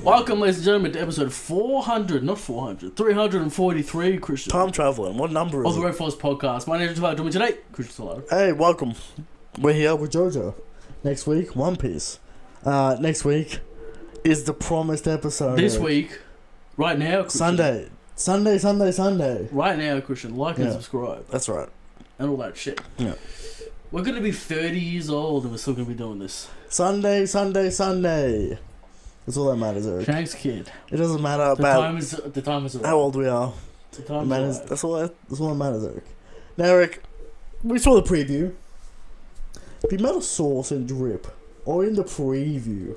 Welcome, ladies and gentlemen, to episode 343, Christian. Time traveling. What number is Of the it? Red Force podcast. My name is Jojolanns. Joining me today, Christian Solano. Hey, welcome. We're here with Jojo. Next week, One Piece. Next week is the promised episode. This week, right now, Christian. Sunday. Right now, Christian, like and subscribe. That's right. And all that shit. Yeah. We're going to be 30 years old and we're still going to be doing this. Sunday. That's all that matters, Eric. Shanks kid. It doesn't matter The about time is how old we are. The time It matters. is That's all that matters, Eric. Now, Eric, we saw the preview. The amount of sauce and drip, or in the preview.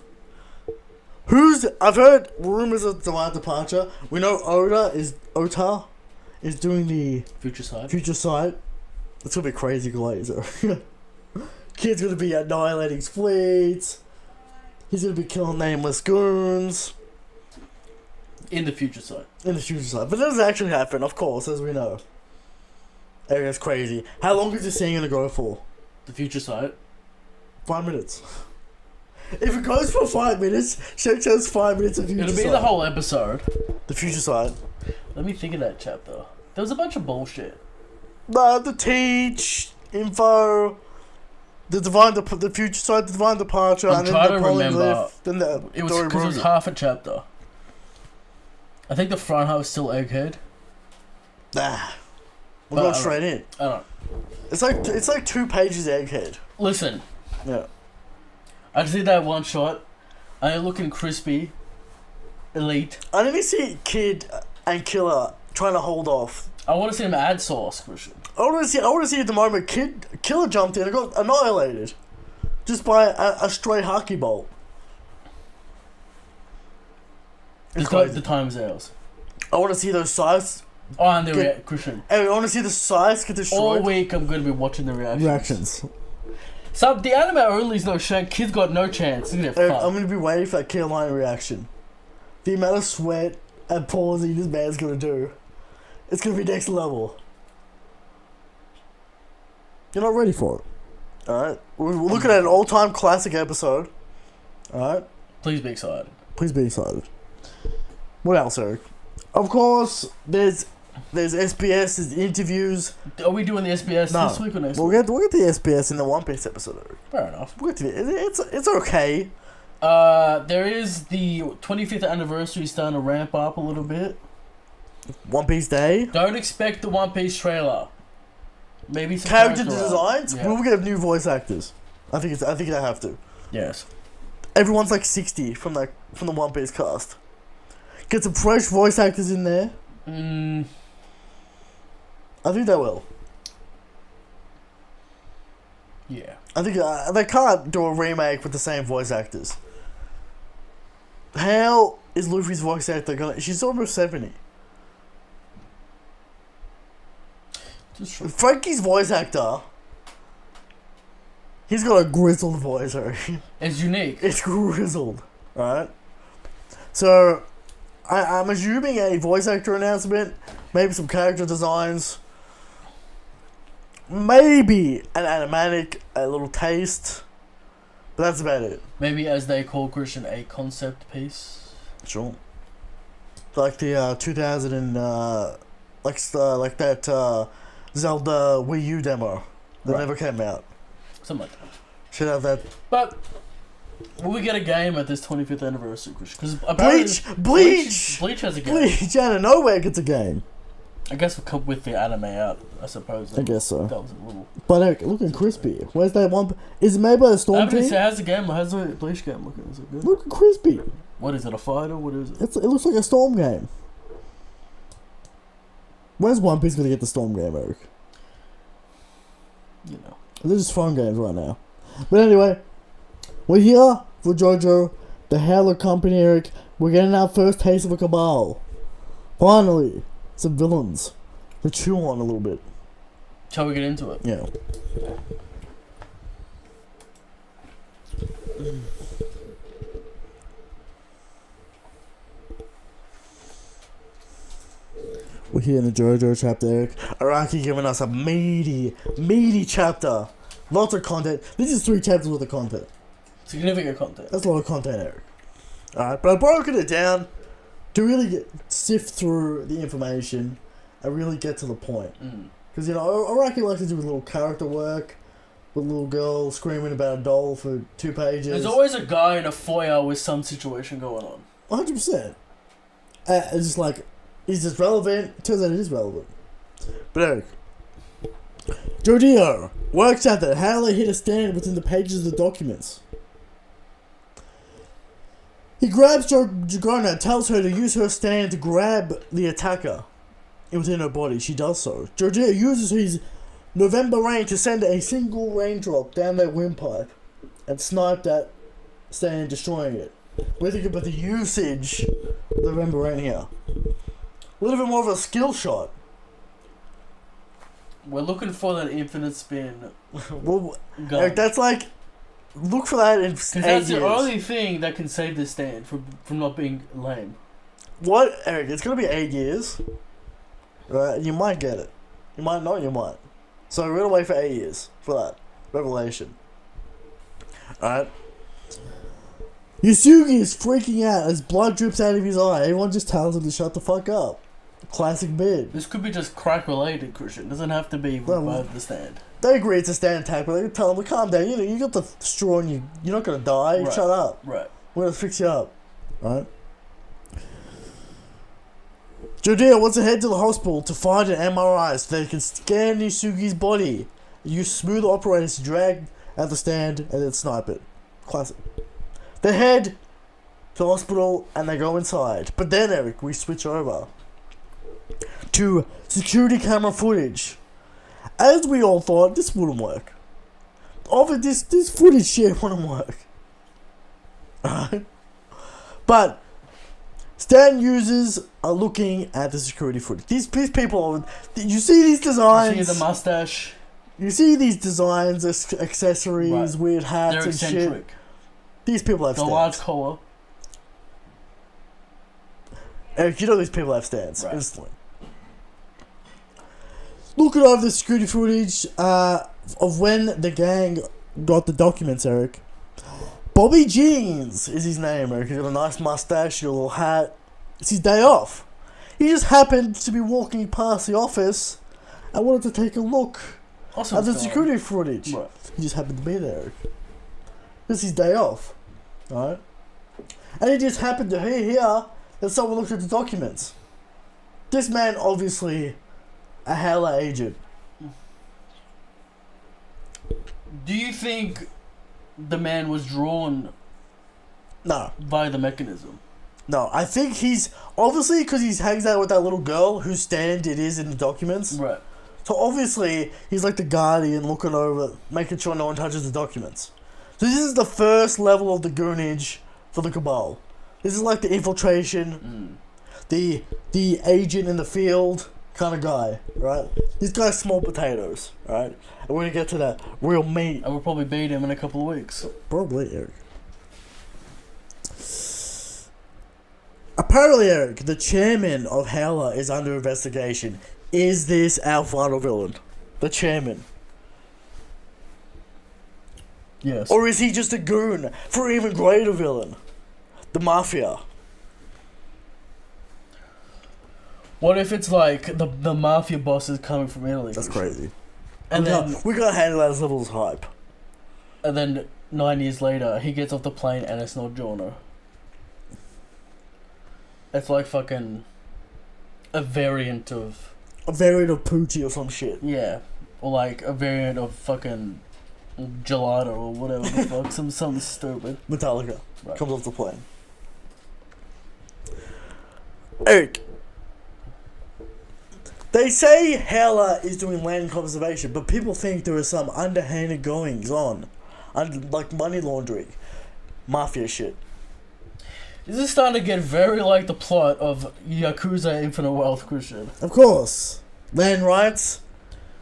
I've heard rumors of Divine Departure. We know Ota is doing the Future Sight. It's gonna be crazy glazer. Kid's gonna be annihilating fleets. He's gonna be killing nameless goons. In the Future Sight. But it doesn't actually happen, of course, as we know. That's crazy. How long is this thing gonna go for? The Future Sight. 5 minutes. If it goes for 5 minutes, Shanks has 5 minutes of Future It'll be Sight. the whole episode. The Future Sight. Let me think of that chapter. There was a bunch of bullshit. The teach info, the Future Sight, the Divine Departure, I'm and then trying the to remember. Then the It was because it was half a chapter. I think the front half was still Egghead. We're going straight in. I don't know. It's like 2 pages Egghead. Listen. Yeah. I just did that one shot. And they're looking crispy. Elite. I didn't see Kid and Killer trying to hold off. I want to see them add sauce, Christian. I want to see at the moment Killer jumped in and got annihilated, just by a stray hockey bolt. The time is ours. I want to see those sides. Oh, and the Christian. Hey, I want to see the sides get destroyed. All week I'm going to be watching the reactions. Reactions. So the anime only is no shank. Kid's got no chance. Isn't it? I'm going to be waiting for that Carolina reaction. The amount of sweat and pausing this man's going to do. It's going to be next level. You're not ready for it. Alright? We're looking at an all-time classic episode. Alright? Please be excited. Please be excited. What else, Eric? Of course, there's SBS, there's interviews. Are we doing the SBS this week or next week? We'll get the SBS in the One Piece episode, Eric. Fair enough. We'll get to it's okay. There is the 25th anniversary starting to ramp up a little bit. One Piece Day. Don't expect the One Piece trailer. Maybe some character designs. Yeah. We'll get new voice actors. I think they have to. Yes. Everyone's like 60 from the One Piece cast. Get some fresh voice actors in there. I think they will. Yeah. I think they can't do a remake with the same voice actors. How is Luffy's voice actor gonna? She's almost 70. Frankie's voice actor, he's got a grizzled voice. It's unique. It's grizzled, right? So, I'm assuming a voice actor announcement, maybe some character designs, maybe an animatic, a little taste, but that's about it. Maybe, as they call Christian, a concept piece. Sure. Like the 2000 and like that Zelda Wii U demo that never came out. Something like that. Should have that. But will we get a game at this 25th anniversary, Christian? Because Bleach has a game. Bleach out of nowhere gets a game. I guess with the anime out, I suppose. I guess so. That was a little. But looking crispy. Where's that one? Is it made by the Storm Team? How's the Bleach game looking? Is it good? Looking crispy. What is it? A fighter? What is it? It looks like a Storm game. Where's One Piece gonna get the Storm game, Eric? You know. They're just phone games right now. But anyway, we're here for JoJo, the Howler Company, Eric. We're getting our first taste of a cabal. Finally, some villains to chew on a little bit. Shall we get into it? Yeah. We're here in the JoJo chapter, Eric. Araki giving us a meaty chapter. Lots of content. This is 3 chapters worth of content. Significant content. That's a lot of content, Eric. Alright, but I've broken it down to really sift through the information and really get to the point. Because, you know, I reckon like to do a little character work with a little girl screaming about a doll for 2 pages. There's always a guy in a foyer with some situation going on. 100%. It's just like, is this relevant? Turns out it is relevant. But Eric, Jojo works out that Howler hit a stand within the pages of the documents. He grabs Jogona and tells her to use her stand to grab the attacker within her body. She does so. Jojo uses his November rain to send a single raindrop down that windpipe and snipe that stand, destroying it. We're thinking about the usage of the November rain here. A little bit more of a skill shot. We're looking for that infinite spin. Well, Eric, that's like, look for that in 8 years. That's the only thing that can save this stand from not being lame. What, Eric? It's gonna be 8 years, right? You might get it. You might not. You might. So we're gonna wait for 8 years for that revelation. All right. Yusugi is freaking out as blood drips out of his eye. Everyone just tells him to shut the fuck up. Classic bit. This could be just crack related, Christian. It doesn't have to be revive the stand. They agree it's a stand attack, but they tell him to calm down. You know, you got the straw in you. You're not gonna die. Right. Shut up. Right. We're gonna fix you up. Right. Jodio wants to head to the hospital to find an MRI so they can scan Yusugi's body. Use smooth operators to drag out the stand and then snipe it. Classic. They head to the hospital and they go inside. But then, Eric, we switch over to security camera footage. As we all thought, this wouldn't work. This footage shit wouldn't work. Alright? But Stan users are looking at the security footage. These people, you see these designs. You see the mustache. You see these designs, accessories, right. Weird hats. They're eccentric. Shit. These people have stands. The large collar. Eric, you know these people have stands. Right. Instantly. Looking over the security footage of when the gang got the documents, Eric. Bobby Jeans is his name, Eric. He's got a nice mustache, a little hat. It's his day off. He just happened to be walking past the office and wanted to take a look at the security footage. Right. He just happened to be there, Eric. This is his day off. Right? And he just happened to hear that someone looked at the documents. This man, obviously, a hella agent. Do you think the man was drawn by the mechanism? No, I think he's obviously because he hangs out with that little girl whose stand it is in the documents. Right. So obviously he's like the guardian looking over, making sure no one touches the documents. So this is the first level of the goonage for the Cabal. This is like the infiltration, the agent in the field kind of guy, right? This guy's small potatoes, right? And we're gonna get to that real meat. And we'll probably beat him in a couple of weeks. Probably, Eric. Apparently, Eric, the chairman of Howler is under investigation. Is this our final villain? The chairman? Yes. Or is he just a goon for an even greater villain? The Mafia. What if it's like the Mafia boss is coming from Italy? That's crazy. And we gotta handle that as levels of hype. And then 9 years later, he gets off the plane and it's not Giorno. It's like fucking a variant of Poochie or some shit. Yeah. Or like a variant of fucking Gelato or whatever the fuck. Something stupid. Metallica. Right. Comes off the plane. Eric. They say Howler is doing land conservation, but people think there is some underhanded goings on. Like money laundering. Mafia shit. This is starting to get very like the plot of Yakuza Infinite Wealth, Christian. Of course. Land rights.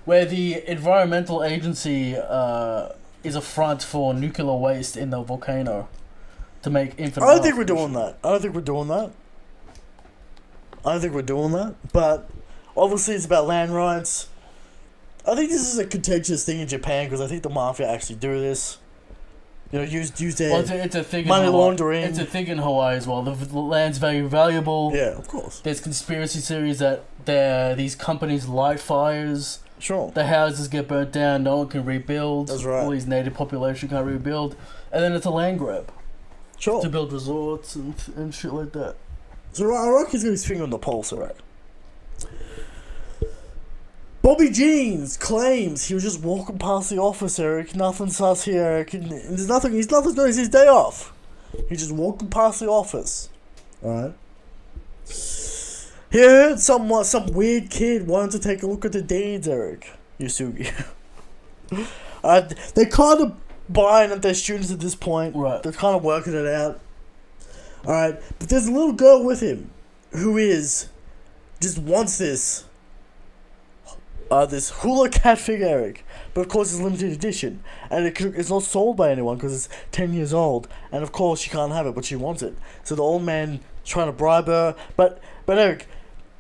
Where the environmental agency is a front for nuclear waste in the volcano to make infinite wealth. I don't think we're doing that. But obviously it's about land rights. I think this is a contentious thing in Japan because I think the Mafia actually do this. use their Well, it's a thing money in Hawaii. laundering. It's a thing in Hawaii as well. The land's very valuable. Yeah, of course. There's conspiracy theories that these companies light fires. Sure. The houses get burnt down. No one can rebuild. That's right. All these native population can't rebuild, and then it's a land grab Sure. to build resorts and shit like that. So Rocky's got his finger on the pulse, alright. Bobby Jeans claims he was just walking past the office, Eric. Nothing sus here, Eric. And there's nothing. He's nothing doing. It's his day off. He's just walking past the office. Alright. He heard some weird kid wanted to take a look at the deeds, Eric. Yusugi. They're kind of buying at their students at this point. Right. They're kind of working it out. Alright. But there's a little girl with him who just wants this hula cat figure, Eric. But of course it's limited edition. And it's not sold by anyone because it's 10 years old. And of course she can't have it, but she wants it. So the old man trying to bribe her. But Eric,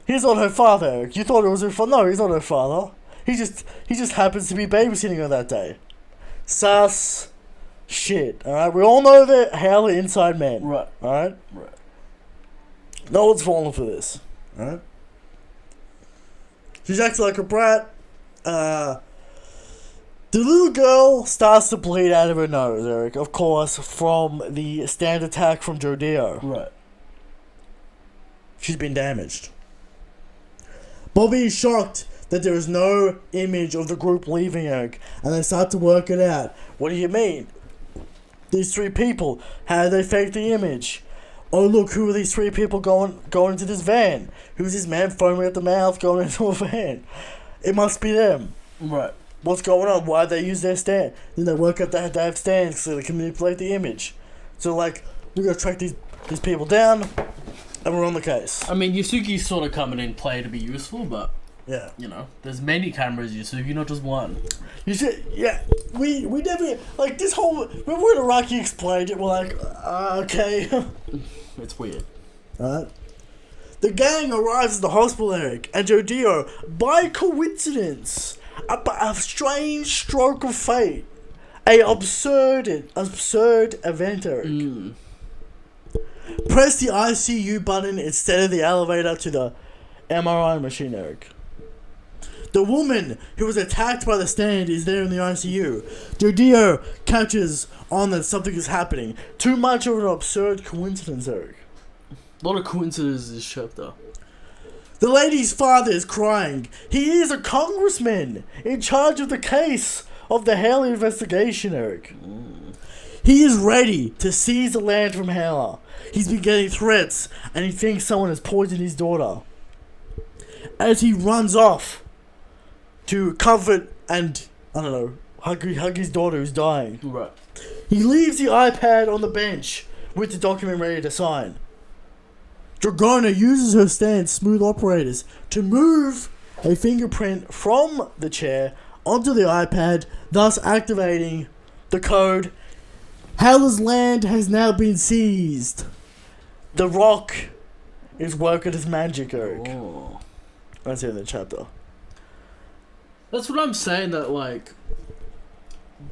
he's not her father, Eric. You thought it was her father. No, he's not her father. He just happens to be babysitting her that day. Sus shit. Alright? We all know that how the inside man. Right. Alright? Right. No one's falling for this. Alright? She's acting like a brat. The little girl starts to bleed out of her nose, Eric. Of course, from the stand attack from Jodio. Right. She's been damaged. Bobby is shocked that there is no image of the group leaving, Eric. And they start to work it out. What do you mean? These three people, how did they fake the image? Oh look, who are these three people going into this van? Who's this man foaming at the mouth going into a van? It must be them. Right. What's going on? Why they use their stand? Then they work out that they have stands so they can manipulate the image. So like, we're gonna track these people down, and we're on the case. I mean, Yusugi's sort of coming in play to be useful, but Yeah. there's many cameras, Yusugi, not just one. You should, yeah. We never like this whole. Remember when Araki explained it? We're like, okay. It's weird. Alright. The gang arrives at the hospital, Eric, and Jodio, by coincidence, a strange stroke of fate, a absurd event, Eric. Press the ICU button instead of the elevator to the MRI machine, Eric. The woman who was attacked by the stand is there in the ICU. Jodio catches on that something is happening. Too much of an absurd coincidence, Eric. A lot of coincidences in this chapter. The lady's father is crying. He is a congressman in charge of the case of the Haley investigation, Eric. He is ready to seize the land from Hela. He's been getting threats, and he thinks someone has poisoned his daughter. As he runs off to comfort and, I don't know, hug his daughter who's dying. Right. He leaves the iPad on the bench with the document ready to sign. Dragona uses her stand smooth operators to move a fingerprint from the chair onto the iPad, thus activating the code. Hela's land has now been seized. The Rock is working his magic, Eric. Oh. That's the end of the chapter. That's what I'm saying, that, like,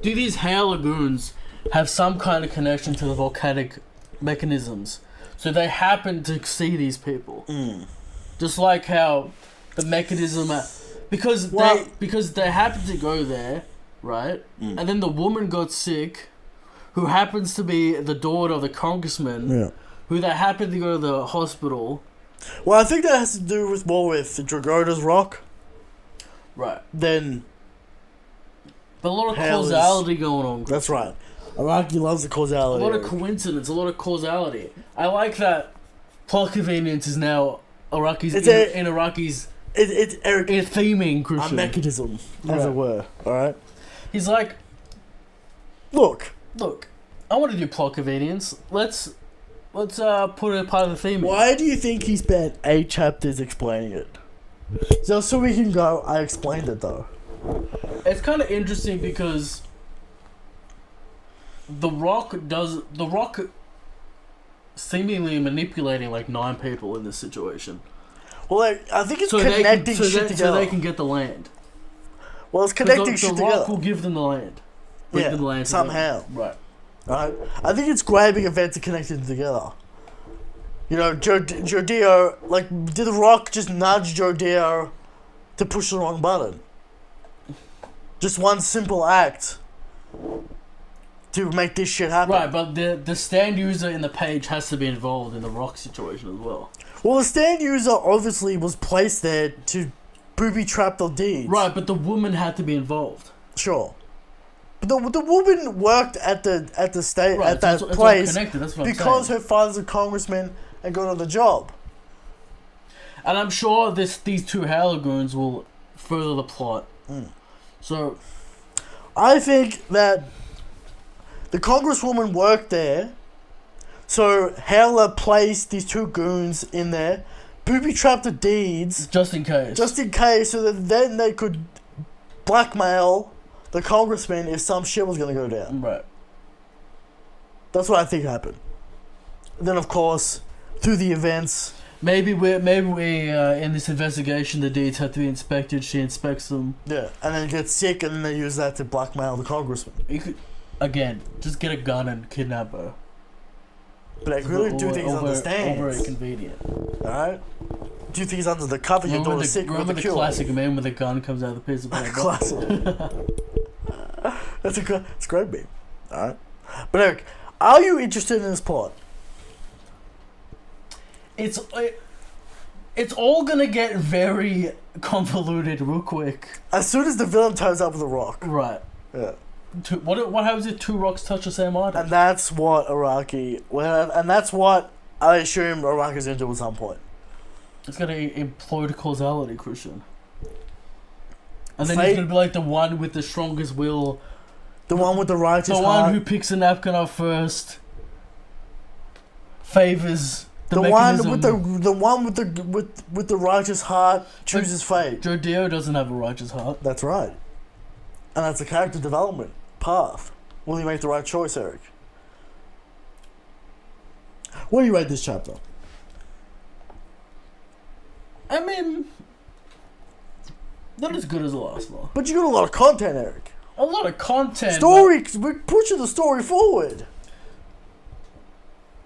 do these Hale Lagoons have some kind of connection to the volcanic mechanisms? So they happen to see these people. Just like how the mechanism... because they happen to go there, right? And then the woman got sick, who happens to be the daughter of the congressman, who they happen to go to the hospital. Well, I think that has to do with more with Dragona's rock. Right. Then... But a lot of causality going on. That's right. Araki loves the causality. A lot of coincidence, a lot of causality. I like that plot convenience is now Araki's in Araki's it's Eric, theming, Christian. a mechanism, as it were. Alright? He's like, Look, I want to do plot convenience. Let's put it a part of the theme. Why do you think he spent 8 chapters explaining it? Just so we can go, I explained it though. It's kind of interesting because The Rock seemingly manipulating like 9 people in this situation. Well, I think it's connecting shit together. So they can get the land. Well, it's connecting shit together. The Rock will give them the land. Bring them the land somehow. Right. Right? I think it's great big events are connected together. You know, Joe Dio, like, did The Rock just nudge Joe Dio to push the wrong button? Just one simple act to make this shit happen. Right, but the stand user in the page has to be involved in the Rock situation as well. Well, the stand user obviously was placed there to booby trap the deeds. Right, but the woman had to be involved. Sure. But the woman worked at the state Right, at that it's place all connected, that's what because I'm her father's a congressman and got on the job. And I'm sure these two Halagoons will further the plot. So, I think that the congresswoman worked there, so Hela placed these two goons in there, booby trapped the deeds, just in case, so that then they could blackmail the congressman if some shit was gonna go down. Right. That's what I think happened. Then, of course, through the events, maybe we in this investigation the deeds have to be inspected. She inspects them. yeah, and then get sick, and then they use that to blackmail the congressman. You could, again, just get a gun and kidnap her. But I really do think he's understands. Very convenient. Alright? Do you think he's under the cover? Your daughter's sick with remember the the cure? classic man with a gun comes out of the piece of paper? Classic. That's a great meme. Alright? But Eric, are you interested in this plot? It's all gonna get very convoluted real quick. As soon as the villain turns up with a rock. Right. Yeah. What happens if two rocks touch the same item? And that's what and that's what I assume Araki's into at some point. It's gonna employ causality, Christian. And then he's gonna be like the one with the strongest will. The one with the righteous heart. The one who picks a napkin up first. Favors the mechanism. one with the righteous heart chooses fate. Joe Dio doesn't have a righteous heart. That's right. And that's a character development path. Will you make the right choice, Eric? What do you rate this chapter? I mean, not as good as the last one. But you got a lot of content, Eric. A lot of content. Story, we're pushing the story forward.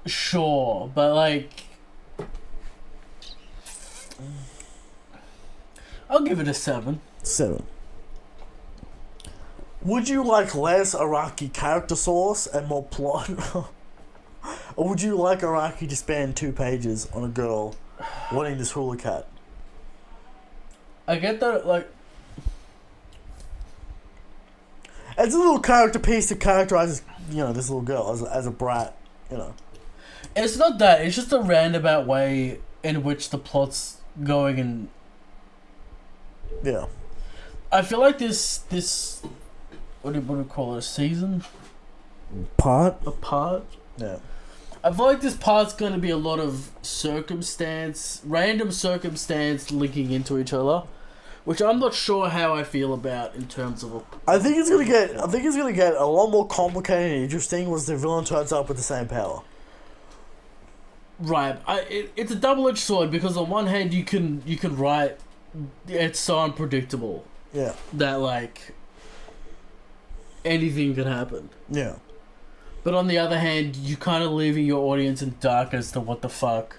Sure, but like, I'll give it a 7. 7. Would you like less Araki character source and more plot? Or would you like Araki to spend 2 pages on a girl wanting this hula cat? I get that, like, it's a little character piece to characterize, this little girl as a brat, It's not that. It's just a roundabout way in which the plot's going, and yeah, I feel like this what do you call it? A season? Part? A part? Yeah. I feel like this part's going to be a lot of random circumstance linking into each other, which I'm not sure how I feel about in terms of. I think it's gonna get a lot more complicated and interesting once the villain turns up with the same power. Right. It's a double-edged sword because on one hand you can write it's so unpredictable. Yeah. That like anything can happen. Yeah. But on the other hand, you kind of leaving your audience in dark as to what the fuck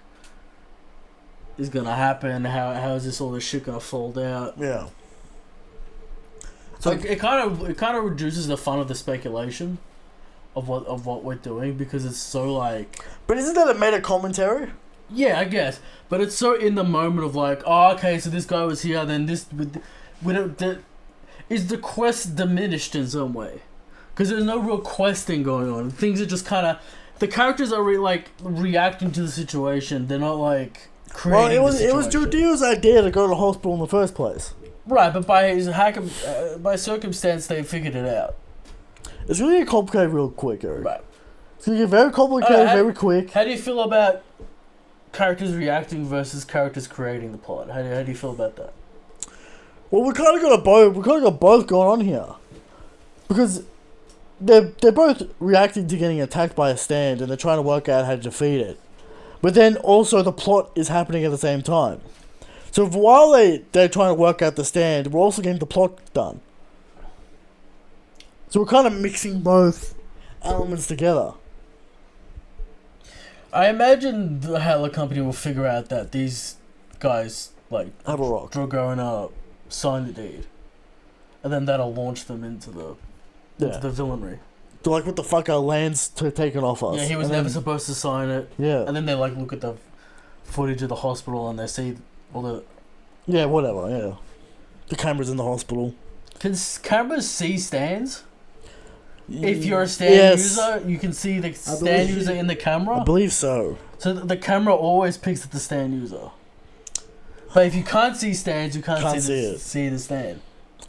is gonna happen. How is this all this shit gonna fold out? Yeah. So it kind of reduces the fun of the speculation of what we're doing because it's so like. But isn't that a meta commentary? Yeah, I guess. But it's so in the moment of like, oh, okay, so this guy was here, then this. Is the quest diminished in some way? Because there's no real questing going on. Things are just kind of. The characters are reacting to the situation. They're not like creating. Well, it was Jodio's idea to go to the hospital in the first place. Right, but by circumstance they figured it out. It's really get complicated real quick, Eric. Right. It's gonna get very complicated very quick. How do you feel about characters reacting versus characters creating the plot? How do you feel about that? Well, we kind of got both going on here, because they're both reacting to getting attacked by a stand, and they're trying to work out how to defeat it. But then also the plot is happening at the same time. So while they're trying to work out the stand, we're also getting the plot done. So we're kind of mixing both elements together. I imagine the Halo company will figure out that these guys, like, Have a rock. Drogo and sign the deed. And then that'll launch them into the villainry. They're like, what the fuck are lands taken off us? Yeah, he was And never then- supposed to sign it. Yeah. And then they, like, look at the footage of the hospital and they see all the... Yeah, whatever, yeah. The cameras in the hospital. Can cameras see stands? If you're a stand Yes. user, you can see the stand believe- user in the camera. I believe so. So the camera always picks at the stand user. But if you can't see stands, you can't see the stand.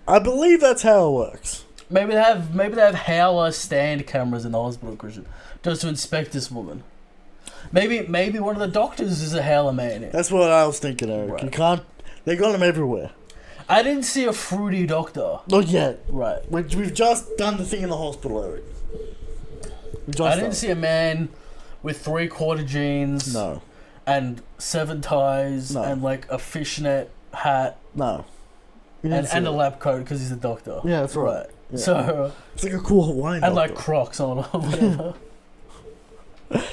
I believe that's how it works. Maybe they have Howler stand cameras in the hospital, Christian, just to inspect this woman. Maybe one of the doctors is a Howler man. That's what I was thinking, Eric. Right. You can't... They got them everywhere. I didn't see a fruity doctor. Not yet. Right. We've just done the thing in the hospital, Eric. I didn't see a man with 3/4 jeans. No. And 7 ties. No. And like a fishnet hat. No. And a lab coat because he's a doctor. Yeah, that's right. Yeah. So it's like a cool Hawaiian and doctor. like Crocs on or whatever.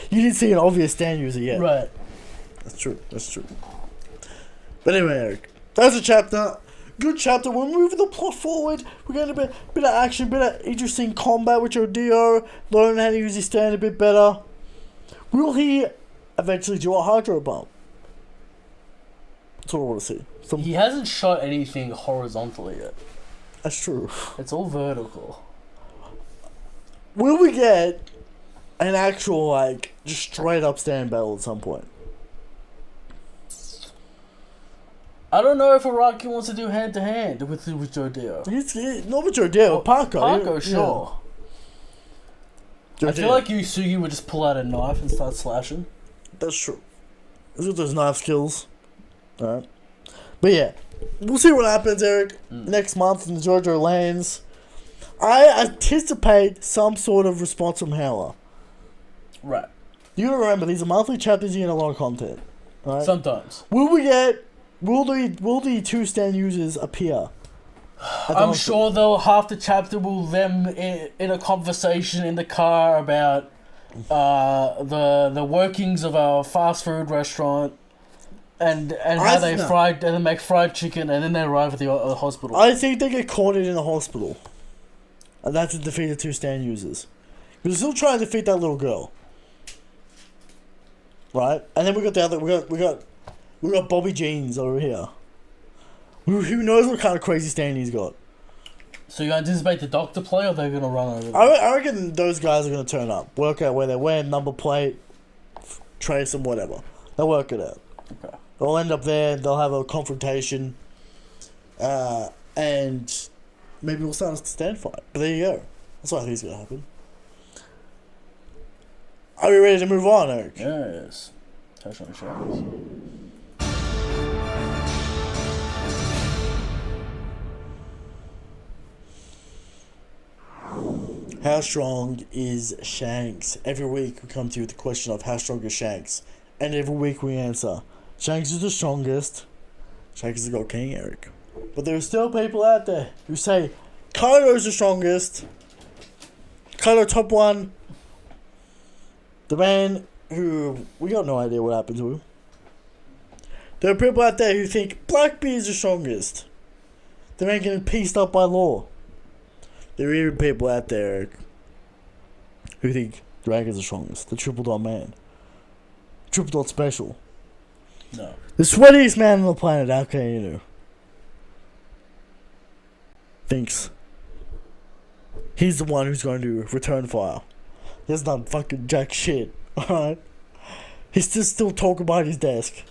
You didn't see an obvious stand user yet. Right. That's true. But anyway, Eric, that's a chapter. Good chapter. We're moving the plot forward. We're getting a bit of action, bit of interesting combat with Jodio. Learning how to use his stand a bit better. Will he eventually do a hydro bump? That's what I want to see. He hasn't shot anything horizontally yet. That's true. It's all vertical. Will we get an actual, like, just straight up stand battle at some point? I don't know if Araki wants to do hand to hand with Jodio. Not with Jodio, with Parko. Parko, sure. Yeah. I feel like Yusugi would just pull out a knife and start slashing. That's true. He's got those knife skills. Alright. But yeah, we'll see what happens, Eric, next month in the Jojolanns. I anticipate some sort of response from Howler. Right. You gotta remember, these are monthly chapters, you get a lot of content. Right? Sometimes. Will the two stand users appear? I'm sure though half the chapter will them in a conversation in the car about the workings of a fast food restaurant and how they make fried chicken and then they arrive at the hospital. I think they get caught in the hospital, and that's to defeat the two stand users. We're still trying to defeat that little girl, right? And then we got the other. We got Bobby Jeans over here. Who knows what kind of crazy stand he's got? So you anticipate the doctor play, or they're gonna run over? I reckon those guys are gonna turn up, work out where they're wearing, number plate, trace them, whatever. They'll work it out. Okay. They'll end up there. They'll have a confrontation, and maybe we'll start a stand fight. But there you go. That's what I think is gonna happen. Are we ready to move on, Eric? Yes. Touch on shadows. How strong is Shanks? Every week we come to you with the question of how strong is Shanks, and every week we answer Shanks is the strongest. Shanks is the God King, Eric. But there are still people out there who say Kaido's the strongest. Kaido top one. The man who we got no idea what happened to him. There are people out there who think Blackbeard's the strongest. The man getting pieced up by law. There are even people out there who think Dragon's the strongest. The triple dot man. Triple dot special. No. The sweatiest man on the planet, how can you know? Thinks he's the one who's going to return fire. He hasn't done fucking jack shit, alright? He's just still talking behind his desk.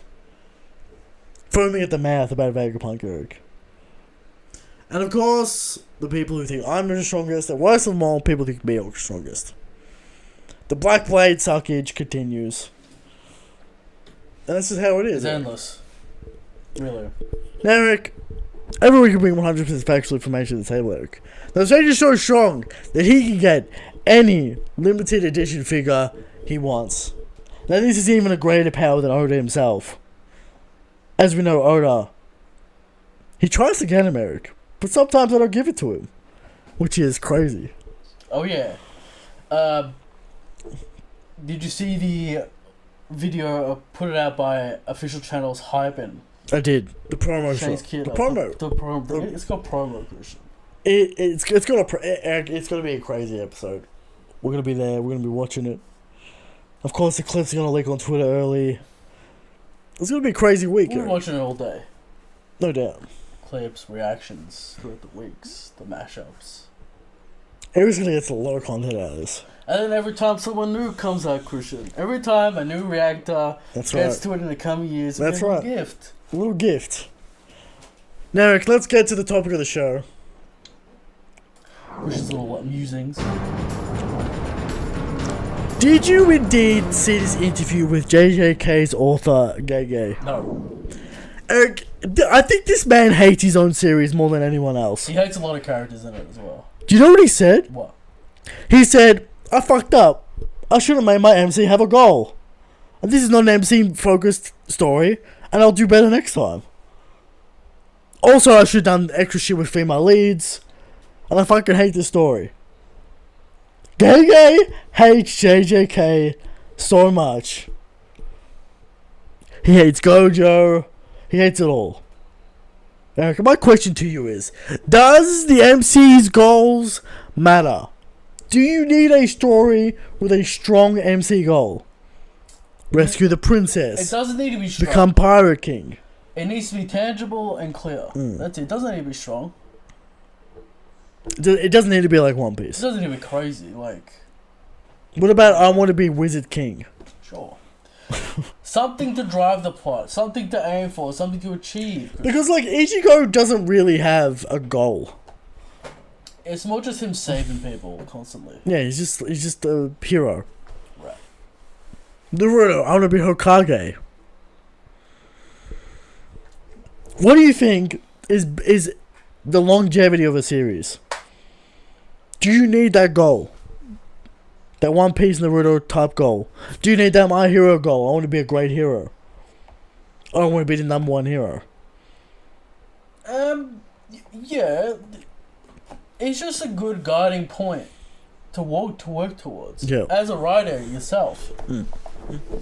Foaming at the mouth about Vegapunk, Eric. And of course, the people who think I'm the strongest, and worst of them all, people think me are the strongest. The Black Blade suckage continues. And this is how it is. It's endless. Really. Now, Eric, every week we bring 100% factual information to the table, Eric. Now, Sage is so strong that he can get any limited edition figure he wants. Now, this is even a greater power than Oda himself. As we know, Oda, he tries to get him, Eric, but sometimes I don't give it to him, which is crazy. Oh yeah. Did you see the video put it out by official channels Hyping? I did. The promo Shane's shot. kid, The promo. The promo. It's got promo, Christian. It's gonna be a crazy episode. We're gonna be there. We're gonna be watching it. Of course, the clips are gonna leak on Twitter early. It's gonna be a crazy week. We're watching it all day. No doubt. Clips, reactions throughout the weeks, the mashups. Everyone's gonna get a lot of content out of this. And then every time someone new comes out, Christian, every time a new reactor gets to it in the coming years, that's right. A gift. A little gift. Now, Eric, let's get to the topic of the show. Christian's little musings. Did you indeed see this interview with JJK's author, Gege? No. Eric, I think this man hates his own series more than anyone else. He hates a lot of characters in it as well. Do you know what he said? What? He said, I fucked up. I should have made my MC have a goal. And this is not an MC-focused story, and I'll do better next time. Also, I should have done extra shit with female leads, and I fucking hate this story. Gege hates JJK so much. He hates Gojo. He hates it all. Eric, my question to you is, does the MC's goals matter? Do you need a story with a strong MC goal? Rescue the princess. It doesn't need to be strong. Become Pirate King. It needs to be tangible and clear. That's it. It doesn't need to be strong. It doesn't need to be like One It Piece. doesn't need to be crazy. Like, What about I want to be Wizard King? sure. Something to drive the plot. Something to aim for. Something to achieve. Because like Ichigo doesn't really have a goal. It's more just him saving people constantly. Yeah, he's just a hero. Right. Naruto, I want to be Hokage. What do you think is the longevity of a series? Do you need that goal? That One Piece Naruto type goal? Do you need that My Hero goal? I want to be a great hero. I want to be the number one hero. Yeah. It's just a good guiding point to work towards. Yeah. As a writer yourself. And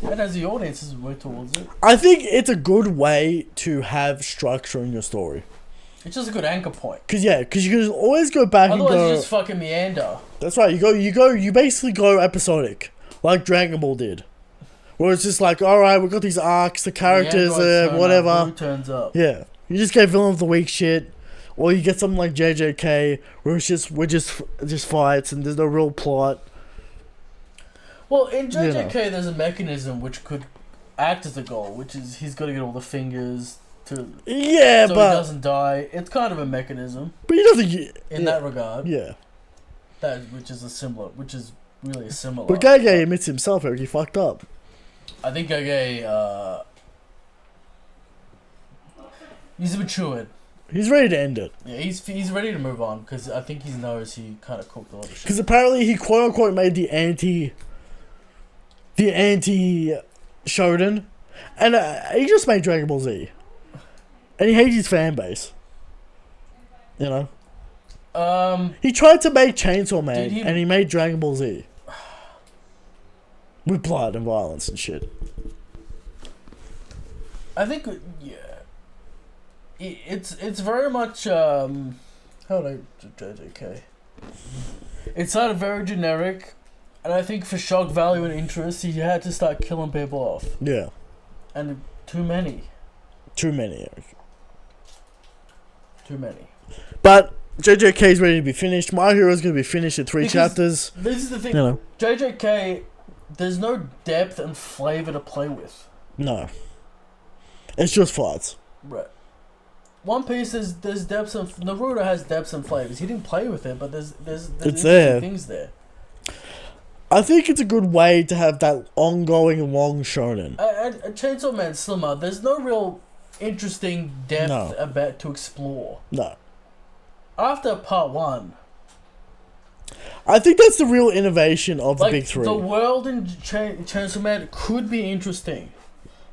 as the audience work towards it. I think it's a good way to have structure in your story. It's just a good anchor point. Cause you can always go back Otherwise and go. you just fucking meander. That's right. You basically go episodic, like Dragon Ball did, where it's just like, all right, we got these arcs, the characters, whatever. Who turns up? Yeah, you just get villain of the week shit, or you get something like JJK, where it's just fights and there's no real plot. Well, in JJK, there's a mechanism which could act as a goal, which is he's got to get all the fingers to so but he doesn't die. It's kind of a mechanism. But you don't think in that regard. Yeah. Which is really a similar. But Gege admits himself, Eric, he fucked up. I think Gege, he's matured. He's ready to end it. Yeah, he's ready to move on because I think he knows he kind of cooked a lot of shit. Because apparently he quote unquote made the anti Shonen, and he just made Dragon Ball Z, and he hates his fan base. You know. He tried to make Chainsaw Man, and he made Dragon Ball Z with blood and violence and shit. I think, yeah, it's very much how do I JJK? It started very generic, and I think for shock value and interest, he had to start killing people off. Yeah, and too many. Too many, Eric. Too many. But JJK is ready to be finished. My Hero is going to be finished in 3 chapters. This is the thing. You know. JJK, there's no depth and flavor to play with. No. It's just fights. Right. One Piece, there's depths and Naruto has depths and flavors. He didn't play with it, but there's it's there. Things there. I think it's a good way to have that ongoing long shonen. Chainsaw Man Slimmer, there's no real interesting depth about to explore. No. After part 1, I think that's the real innovation of the big 3. The world in Chainsaw Man could be interesting,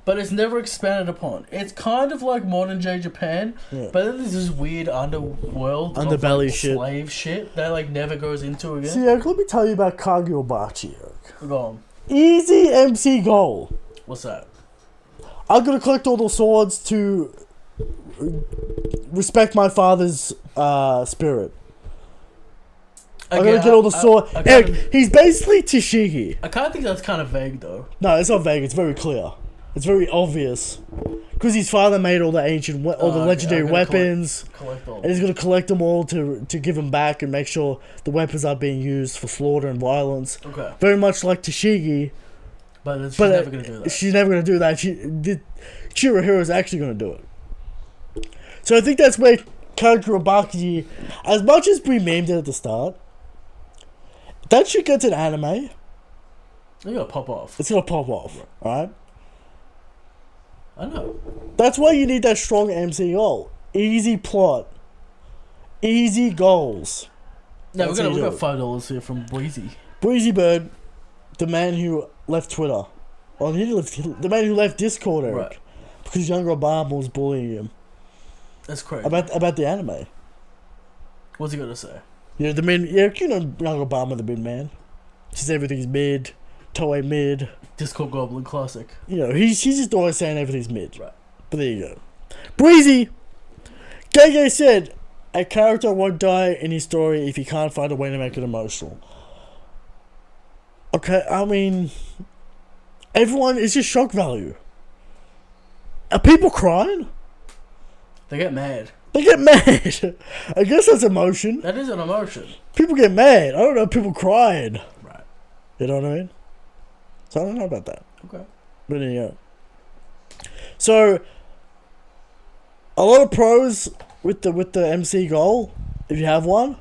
but it's never expanded upon. It's kind of like modern day Japan, but then there's this weird underworld, underbelly of, shit, slave shit that like never goes into again. See, Eric, let me tell you about Kageobachi, Eric. Go on. Easy MC goal. What's that? I'm gonna collect all the swords to respect my father's spirit. I'm gonna get all the sword. Eric, he's basically Tashigi. I kind of think that's kind of vague, though. No, it's not vague. It's very clear. It's very obvious. Because his father made all the ancient, all the legendary weapons. Collect all. And he's gonna collect them all to give them back and make sure the weapons are being used for slaughter and violence. Okay. Very much like Tashigi. But she's never gonna do that. She's never gonna do that. Chihiro is actually gonna do it. So I think that's where Kageobachi, as much as we memed it at the start, that shit gets an anime. It's gonna pop off. It's gonna pop off, right? I know. That's why you need that strong MC goal. Easy plot. Easy goals. No, we got $5 here from Breezy. Breezy Bird, the man who left Twitter. Well, the man who left Discord, Eric. Right. Because younger Obama was bullying him. That's crazy. About the anime. What's he gonna say? Yeah, the mid. Yeah, you know, young Obama, the mid man. Says everything's mid. Toei mid. Discord Goblin classic. You know, he's just always saying everything's mid. Right. But there you go. Breezy! Gege said, a character won't die in his story if he can't find a way to make it emotional. Okay, I mean, everyone, it's just shock value. Are people crying? They get mad. They get mad. I guess that's emotion. That is an emotion. People get mad. I don't know people crying. Right. You know what I mean? So I don't know about that. Okay. But there you go. So a lot of pros with the MC goal, if you have one,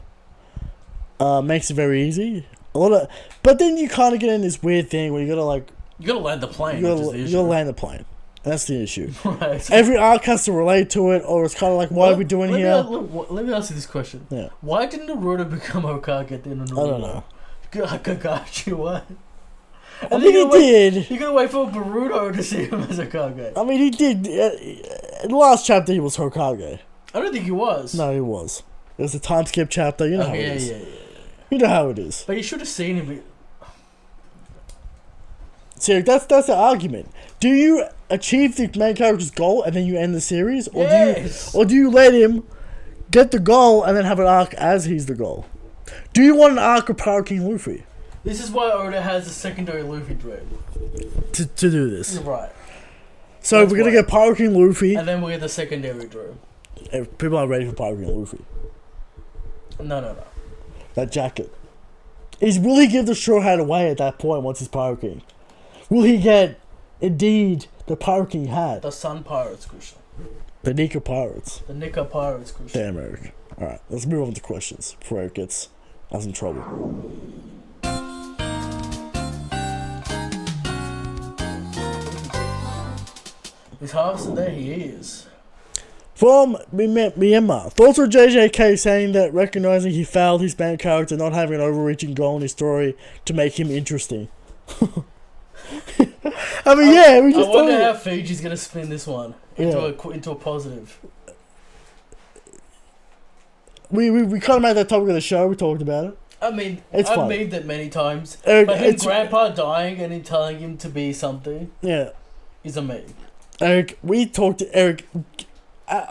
makes it very easy. But then you kind of get in this weird thing where you gotta land the plane. You gotta land the plane. That's the issue. Right. Every arc has to relate to it, or it's kind of like, what are we doing here? Let me ask you this question. Yeah. Why didn't Naruto become Hokage at the end of Naruto? I don't know. Kakashi, what? I mean, he did. You're gonna wait for Boruto to see him as a Hokage. I mean, he did. In the last chapter, he was Hokage. I don't think he was. No, he was. It was a time skip chapter. You know how it is. Yeah. You know how it is. But you should have seen him. See, that's the argument. Do you achieve the main character's goal and then you end the series, or do you let him get the goal and then have an arc as he's the goal? Do you want an arc of Power King Luffy? This is why Oda has a secondary Luffy dream. To do this. Right. So we're going to get Power King Luffy. And then we'll get the secondary dream. People are ready for Power King Luffy. No. That jacket. Will he give the Straw Hat away at that point once he's Power King? Will he get, indeed, the Power King hat? The Sun Pirates, Christian. The Nika Pirates. The Nika Pirates, Christian. Damn, Eric. Alright, let's move on to questions before Eric gets us in trouble. He's harvested there, he is. From Myanmar, thoughts on JJK saying that recognizing he failed his main character not having an overreaching goal in his story to make him interesting. I mean, we just. I wonder how Fiji's gonna spin this one into a positive. We kind of made that topic of the show. We talked about it. I mean, I've made that many times. Eric, but his grandpa dying and him telling him to be something. Yeah. Is a meme. Eric, we talked to Eric.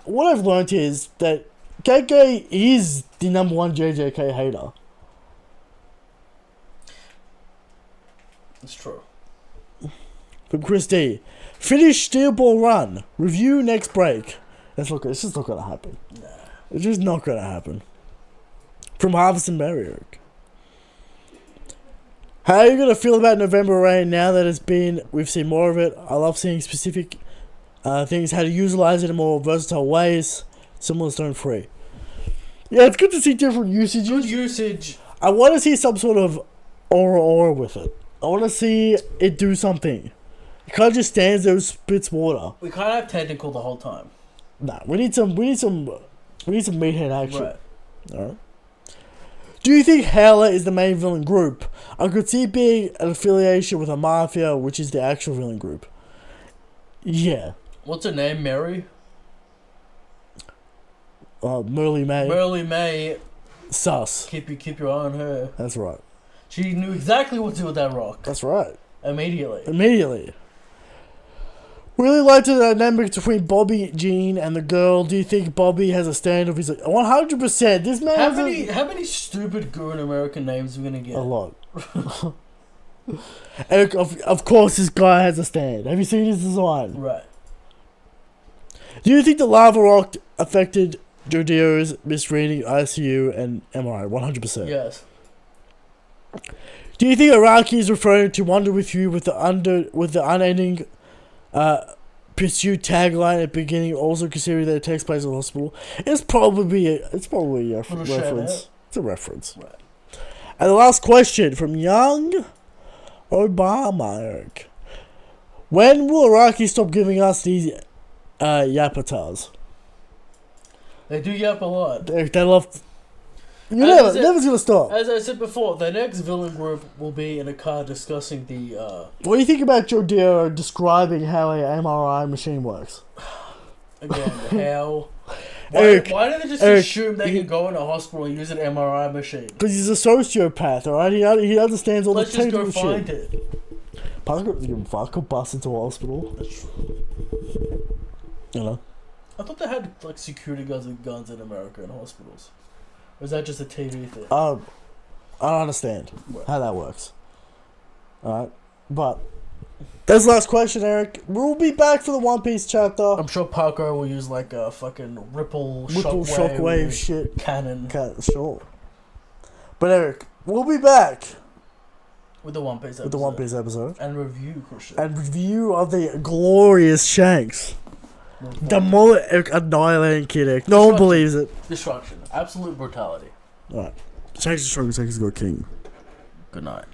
What I've learned is that KK is the number one JJK hater. It's true. From Chris D. Finish Steel Ball Run. Review next break. It's just not gonna happen. Nah. It's just not gonna happen. From Harvest and Mary, Eric. How are you gonna feel about November Rain now that we've seen more of it? I love seeing specific things, how to utilize it in more versatile ways, similar to Stone Free. Yeah, it's good to see different usages. Good usage. I want to see some sort of aura with it. I want to see it do something. It kind of just stands there and spits water. We can't have technical the whole time. Nah, we need some meathead action. Right. Alright. Do you think Howler is the main villain group? I could see it being an affiliation with a mafia, which is the actual villain group. Yeah. What's her name? Mary? Merly May. Merly May. Sus. Keep your eye on her. That's right. She knew exactly what to do with that rock. That's right. Immediately. Really liked the dynamic between Bobby, Jean, and the girl. Do you think Bobby has a stand of his 100%? This man How many stupid Goon American names are we gonna get? a lot. Eric, of course, this guy has a stand. Have you seen his design? Right. Do you think the lava rock affected Jodio's misreading ICU and MRI? 100%. Yes. Do you think Iraqi is referring to Wonder With You with the unending pursuit tagline at the beginning, also considering that it takes place in a hospital? It's probably a reference. It's a reference. Right. And the last question from Young Obama, Eric. When will Iraqi stop giving us these yapatars? They do yap a lot. They love. Never's gonna stop. As I said before, the next villain group will be in a car discussing the. What do you think about Jodio describing how a MRI machine works? Again, how. Why do they just assume they can go in a hospital and use an MRI machine? Because he's a sociopath, alright? He understands all Let's the technical just go find it. Parker doesn't give a fuck. He'll bust into a hospital. That's true. You know? I thought they had like security guards with guns in America in hospitals. Or is that just a TV thing? I don't understand how that works. Alright? But that's the last question, Eric. We'll be back for the One Piece chapter. I'm sure Parker will use like a fucking ripple shockwave shit. Cannon. Sure. But Eric, we'll be back with the One Piece episode. And review, Christian. And review of the glorious Shanks. The mullet annihilating Kid Eric. No one believes it. Destruction. Absolute brutality. Alright. Shanks is strong, Shanks is go king. Good night.